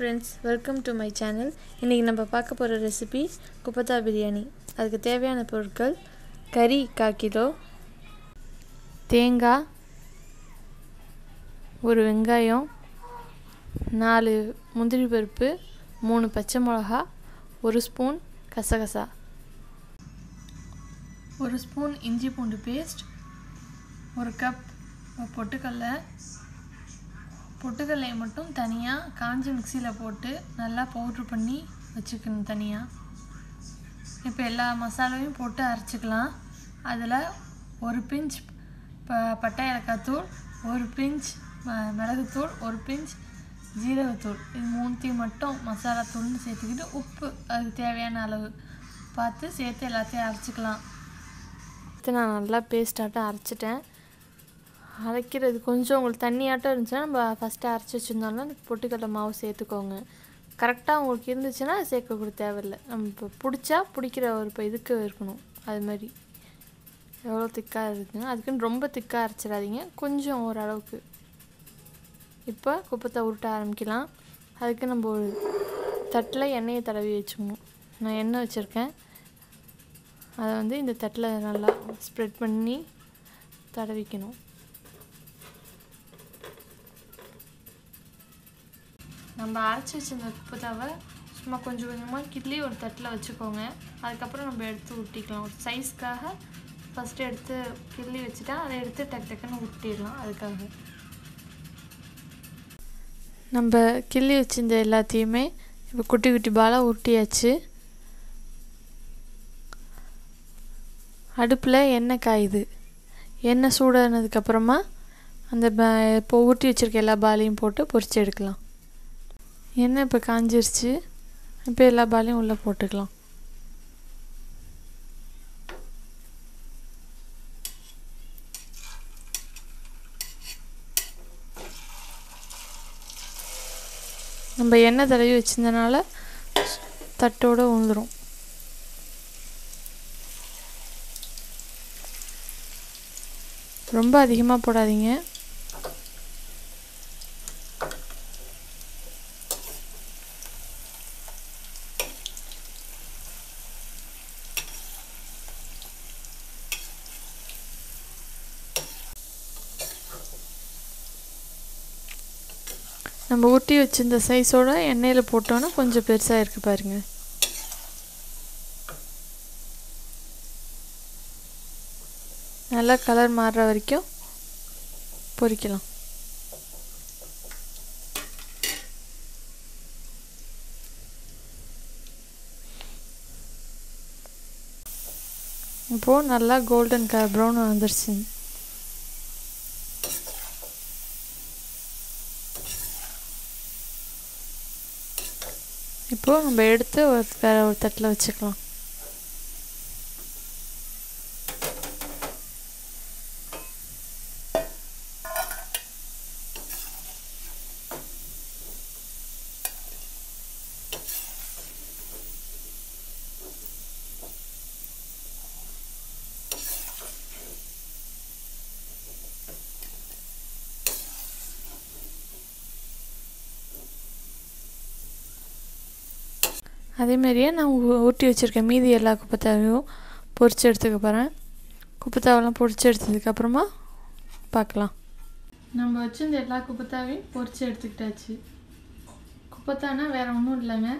friends, welcome to my channel. இன்னைக்கு நம்ம பார்க்க போற ரெசிபி குப்பத்தா பிரியாணி. அதுக்கு தேவையான பொருட்கள் கறி 1/4 கிலோ, தேங்காய், ஒரு வெங்காயம், 4 முந்திரி பருப்பு, 3 பச்சை மிளகாய், 1 ஸ்பூன் கசகசா, 1 ஸ்பூன் இஞ்சி பூண்டு பேஸ்ட், 1 கப் பொட்டுக்கல்லையை மட்டும் தனியாக காஞ்சி மிக்சியில் போட்டு நல்லா பவுட்ரு பண்ணி வச்சுக்கணும் தனியாக. இப்போ எல்லா மசாலாவையும் போட்டு அரைச்சிக்கலாம். அதில் 1 பிஞ்ச் பட்டை ஏலக்காய் தூள், 1 பிஞ்ச் மிளகுத்தூள், 1 பிஞ்ச் ஜீரகத்தூள், இது 3 மட்டும் மசாலா தூள்னு சேர்த்துக்கிட்டு உப்பு அதுக்கு தேவையான அளவு பார்த்து சேர்த்து எல்லாத்தையும் அரைச்சிக்கலாம். நான் நல்லா பேஸ்டாட்டம் அரைச்சிட்டேன். அரைக்கிறது கொஞ்சம் உங்களுக்கு தண்ணியாட்டம் இருந்துச்சுன்னா நம்ம ஃபஸ்ட்டு அரைச்சி வச்சுருந்தோம்னா பொட்டுக்கடலை மாவு சேர்த்துக்கோங்க. கரெக்டாக உங்களுக்கு இருந்துச்சுன்னா சேர்க்கக்கூட தேவையில்லை. நம்ம இப்போ பிடிக்கிற ஒரு இப்போ இதுக்கு இருக்கணும். அது மாதிரி எவ்வளோ திக்காக இருக்குதுங்க, அதுக்குன்னு ரொம்ப திக்காக அரைச்சிடாதீங்க, கொஞ்சம் ஓரளவுக்கு. இப்போ குப்பத்தை உருட்ட ஆரம்பிக்கலாம். அதுக்கு நம்ம ஒரு தட்டில் எண்ணெயை தடவி வச்சுக்கணும். நான் எண்ணெய் வச்சுருக்கேன், அதை இந்த தட்டில் நல்லா ஸ்ப்ரெட் பண்ணி தடவிக்கணும். நம்ம அரைச்சி வச்சிருந்த குப்பத்தாவை சும்மா கொஞ்சம் கொஞ்சமாக கிட்லி ஒரு தட்டில் வச்சுக்கோங்க. அதுக்கப்புறம் நம்ம எடுத்து ஊட்டிக்கலாம். ஒரு சைஸ்க்காக ஃபஸ்ட்டு எடுத்து கிட்லி வச்சுட்டா அதை எடுத்து டக்குன்னு ஊட்டிடலாம். அதுக்காக நம்ம கிள்ளி வச்சிருந்த எல்லாத்தையுமே இப்போ குட்டி குட்டி பாலாக உருட்டியாச்சு. அடுப்பில் எண்ணெய் காயுது. எண்ணெய் சூடானதுக்கப்புறமா அந்த இப்போ ஊட்டி வச்சுருக்க எல்லா பாலையும் போட்டு பொரிச்சு எடுக்கலாம். எண்ணெய் இப்போ காஞ்சிருச்சு. இப்போ எல்லா பாலையும் உள்ளே போட்டுக்கலாம். நம்ம எண்ணெய் தடவி வச்சிருந்தனால தட்டோடு உழுந்துடும். ரொம்ப அதிகமாக போடாதீங்க. நம்ம ஊட்டி வச்சிருந்த சைஸோட எண்ணெயில் போட்டோன்னா கொஞ்சம் பெருசாக இருக்குது பாருங்க. நல்லா கலர் மாறுற வரைக்கும் பொரிக்கலாம். இப்போது நல்லா கோல்டன் கலர் ப்ரௌன் வந்துருச்சு. இப்போது நம்ம எடுத்து வேறு ஒரு தட்டில் வச்சுக்கலாம். அதேமாரியே நான் ஊட்டி வச்சுருக்கேன் மீதி எல்லா குப்பத்தாவையும் பொரிச்சு எடுத்துக்க போகிறேன். குப்பத்தாவெல்லாம் பொரிச்சு எடுத்ததுக்கப்புறமா பார்க்கலாம். நம்ம வச்சுருந்த எல்லா குப்பத்தாவையும் பொரிச்சு எடுத்துக்கிட்டாச்சு. குப்பத்தானா வேறு ஒன்றும் இல்லைங்க,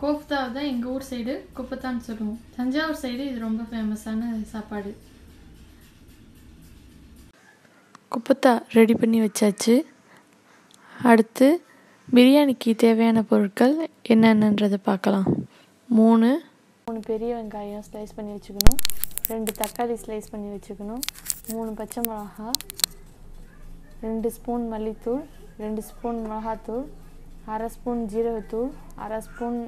கோஃப்தாவை தான் எங்கள் ஊர் சைடு குப்பத்தான்னு சொல்லுவோம். தஞ்சாவூர் சைடு இது ரொம்ப ஃபேமஸான சாப்பாடு. குப்பத்தா ரெடி பண்ணி வச்சாச்சு. அடுத்து பிரியாணிக்கு தேவையான பொருட்கள் என்னென்னன்றதை பார்க்கலாம். 3 பெரிய வெங்காயம் ஸ்லைஸ் பண்ணி வச்சுக்கணும், 2 தக்காளி ஸ்லைஸ் பண்ணி வச்சுக்கணும், 3 பச்சை மிளகா, 2 ஸ்பூன் மல்லித்தூள், 2 ஸ்பூன் மிளகாத்தூள், 1/2 ஸ்பூன் ஜீரகத்தூள், 1/2 ஸ்பூன்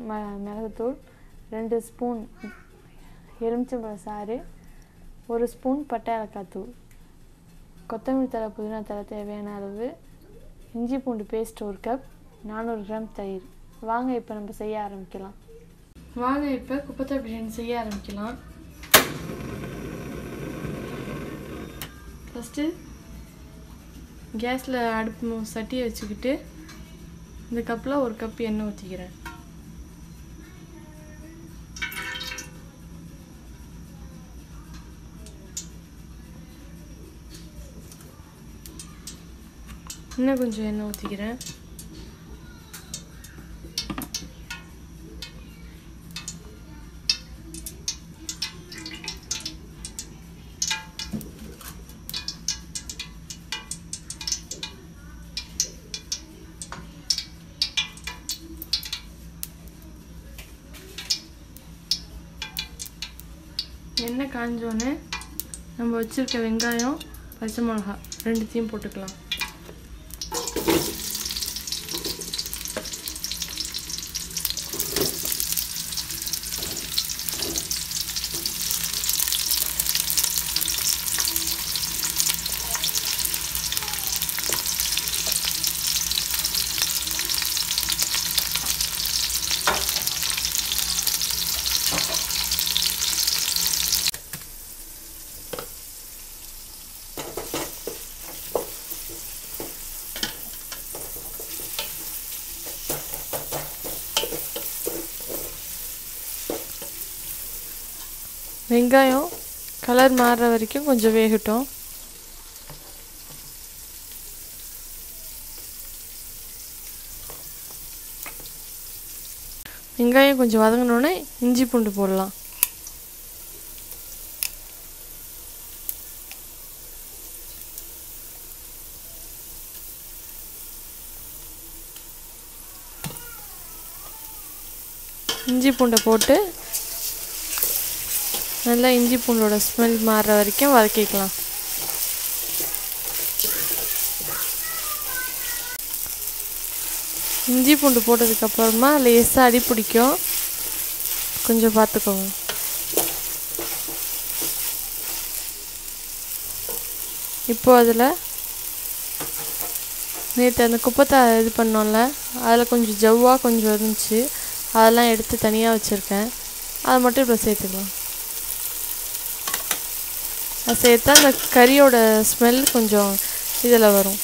மிளகுத்தூள், 2 ஸ்பூன் எலுமிச்சம்பழ சாறு, 1 ஸ்பூன் பட்டை ஏலக்காய் தூள், கொத்தமல்லி தழை புதினா தழை தேவையான அளவு, இஞ்சி பூண்டு பேஸ்ட் 1 கப், 400 கிராம் தயிர். வாங்க இப்போ நம்ம செய்ய ஆரம்பிக்கலாம். வாங்க இப்போ குப்பத்தா பிரியாணி செய்ய ஆரம்பிக்கலாம். ஃபஸ்ட்டு கேஸில் அடுப்பு சட்டியை வச்சுக்கிட்டு இந்த கப்பில் ஒரு கப் எண்ணெய் ஊற்றிக்கிறேன். இன்னும் கொஞ்சம் எண்ணெய் ஊற்றிக்கிறேன். எண்ணெய் காஞ்சோடனே நம்ம வச்சுருக்க வெங்காயம், பச்சை மிளகாய் ரெண்டுத்தையும் போட்டுக்கலாம். வெங்காயம் கலர் மாறுற வரைக்கும் கொஞ்சம் வேகட்டும். வெங்காயம் கொஞ்சம் வதங்கினோடனே இஞ்சி பூண்டு போடலாம். இஞ்சி பூண்டை போட்டு நல்லா இஞ்சி பூண்டோட ஸ்மெல் மாறுற வரைக்கும் வதக்கிக்கலாம். இஞ்சி பூண்டு போட்டதுக்கப்புறமா லேசாக அடி பிடிக்கும், கொஞ்சம் பார்த்துக்கோங்க. இப்போது அதில் நேற்று அந்த குப்பத்தை இது பண்ணோம்ல, அதில் கொஞ்சம் ஜவ்வாக கொஞ்சம் இருந்துச்சு, அதெல்லாம் எடுத்து தனியாக வச்சுருக்கேன். அதை மட்டும் இப்போ சேர்த்துக்கலாம். அது சேர்த்தா அந்த கறியோட ஸ்மெல் கொஞ்சம் இதில் வரும்.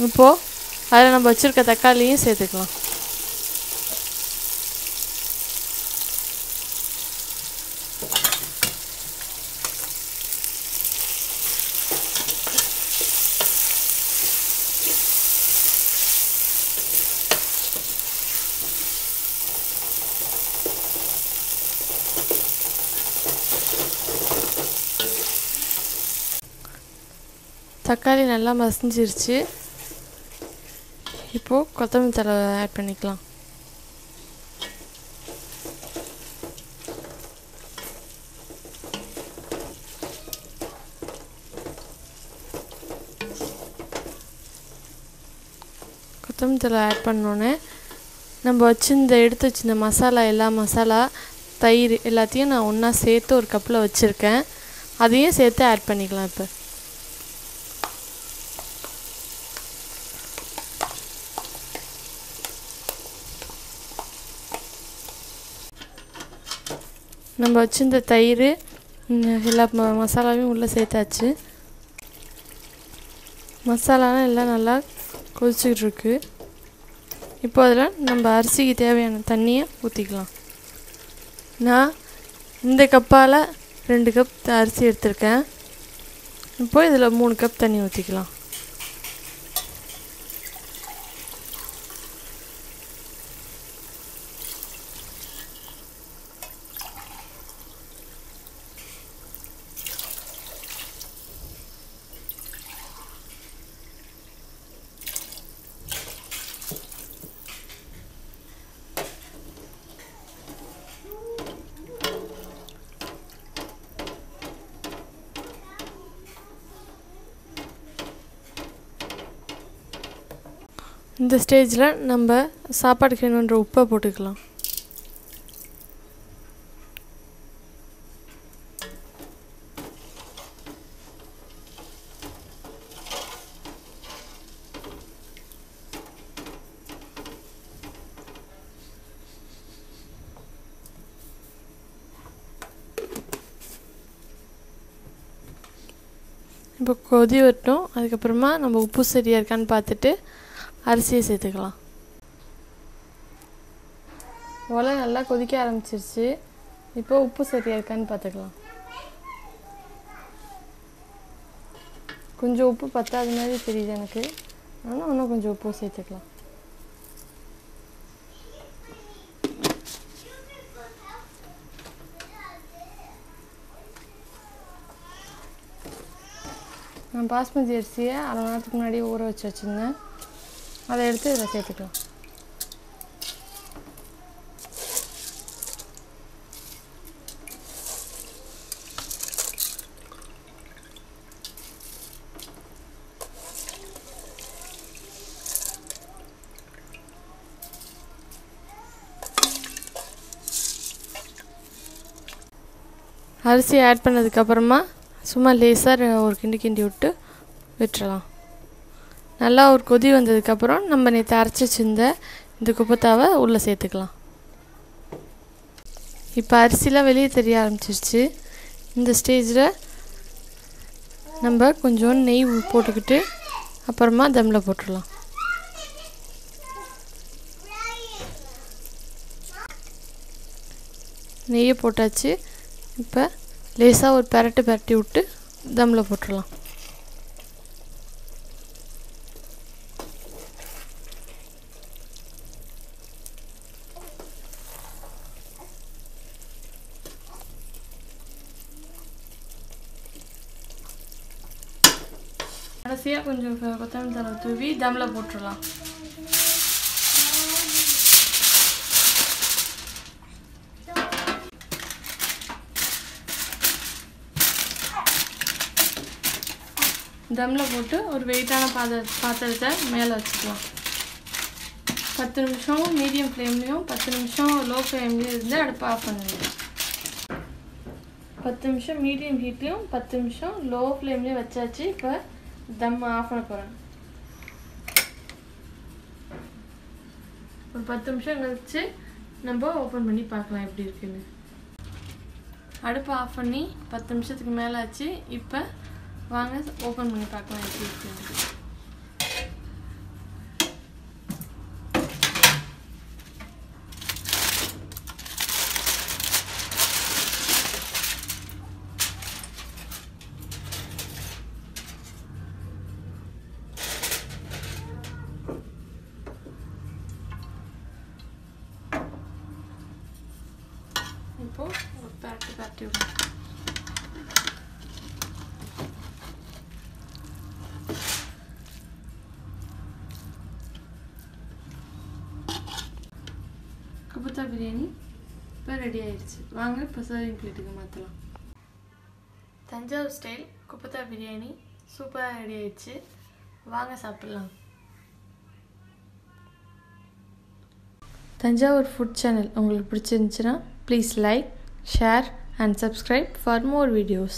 இப்போது அதில் நம்ம வச்சுருக்க தக்காளியும் சேர்த்துக்கலாம். தக்காளி நல்லா மசிஞ்சிருச்சு. இப்போது கொத்தமல்லி தழை ஆட் பண்ணிக்கலாம். கொத்தமல்லி தழை ஆட் பண்ணோன்னே நம்ம எடுத்து வச்சிருந்த மசாலா, எல்லா மசாலா, தயிர் எல்லாத்தையும் நான் ஒன்றா சேர்த்து ஒரு கப்பில் வச்சுருக்கேன். அதையும் சேர்த்து ஆட் பண்ணிக்கலாம். இப்போ நம்ம வச்சிருந்த தயிர் எல்லா மசாலாவையும் உள்ளே சேர்த்தாச்சு. மசாலாலாம் எல்லாம் நல்லா கொதிச்சுக்கிட்டு இருக்கு. இப்போ அதில் நம்ம அரிசிக்கு தேவையான தண்ணியை ஊற்றிக்கலாம். நான் இந்த கப்பால் 2 கப் அரிசி எடுத்திருக்கேன். இப்போ இதில் 3 கப் தண்ணி ஊற்றிக்கலாம். இந்த ஸ்டேஜில் நம்ம சாப்பாடுக்கு வேணுன்ற உப்பை போட்டுக்கலாம். இப்போ கொதி வரட்டும். அதுக்கப்புறமா நம்ம உப்பு சரியாக இருக்கான்னு பார்த்துட்டு அரிசியை சேர்த்துக்கலாம். ஒலை நல்லா கொதிக்க ஆரம்பிச்சிருச்சு. இப்போ உப்பு சரியாக இருக்கான்னு பார்த்துக்கலாம். கொஞ்சம் உப்பு பத்தாத மாதிரி தெரியுது எனக்கு. ஆனால் இன்னும் கொஞ்சம் உப்பு சேர்த்துக்கலாம். நான் பாஸ்மதி அரிசியை அரை மணி நேரத்துக்கு முன்னாடி ஊற வச்சு வச்சுருந்தேன். அதை எடுத்து இதில் சேர்த்துக்கலாம். அரிசி ஆட் பண்ணதுக்கப்புறமா சும்மா லேசாக ஒரு கிண்டி விட்டு விட்டுறலாம். நல்லா ஒரு கொதி வந்ததுக்கப்புறம் நம்ம நேற்று அரைச்சி வச்சிருந்த இந்த குப்பத்தாவை உள்ளே சேர்த்துக்கலாம். இப்போ அரிசிலாம் வெளியே தெரிய ஆரம்பிச்சிருச்சு. இந்த ஸ்டேஜில் நம்ம கொஞ்சம் நெய் போட்டுக்கிட்டு அப்புறமா தம்மில் போட்டுடலாம். நெய்யை போட்டாச்சு. இப்போ லேசாக ஒரு பரட்டி விட்டு தம்மில் போட்டுடலாம். கடைசியாக கொஞ்சம் கொத்தமல்லி தழை தூவி தம்மில் போட்டுடலாம். தம்மில் போட்டு ஒரு வெயிட்டான பாத்திரத்தை மேலே வச்சுக்கலாம். 10 நிமிஷம் மீடியம் ஃப்ளேம்லேயும் 10 நிமிஷம் லோ ஃப்ளேம்லேயும் இருந்து அடுப்பை ஆஃப் பண்ணுங்க. 10 நிமிஷம் மீடியம் ஹீட்லேயும் 10 நிமிஷம் லோ ஃப்ளேம்லேயும் வச்சாச்சு. இப்போ தம் ஆஃப் பண்ண போகிறேன். ஒரு 10 நிமிஷம் கழிச்சு நம்ம ஓப்பன் பண்ணி பார்க்கலாம் எப்படி இருக்குன்னு. அடுப்பை ஆஃப் பண்ணி 10 நிமிஷத்துக்கு மேலே ஆச்சு. இப்போ வாங்க ஓப்பன் பண்ணி பார்க்கலாம் எப்படி இருக்குன்னு. இப்போ ஒரு பரட்டி விடணும். குபுத்தா பிரியாணி இப்போ ரெடி ஆயிடுச்சு. வாங்க இப்போ சர்விங் பிளேட்டுக்கு மாற்றலாம். தஞ்சாவூர் ஸ்டைல் குபுத்தா பிரியாணி சூப்பராக ரெடி ஆயிடுச்சு. வாங்க சாப்பிட்லாம். தஞ்சாவூர் ஃபுட் சேனல் உங்களுக்கு பிடிச்சிருந்துச்சுன்னா please like, share and subscribe for more videos.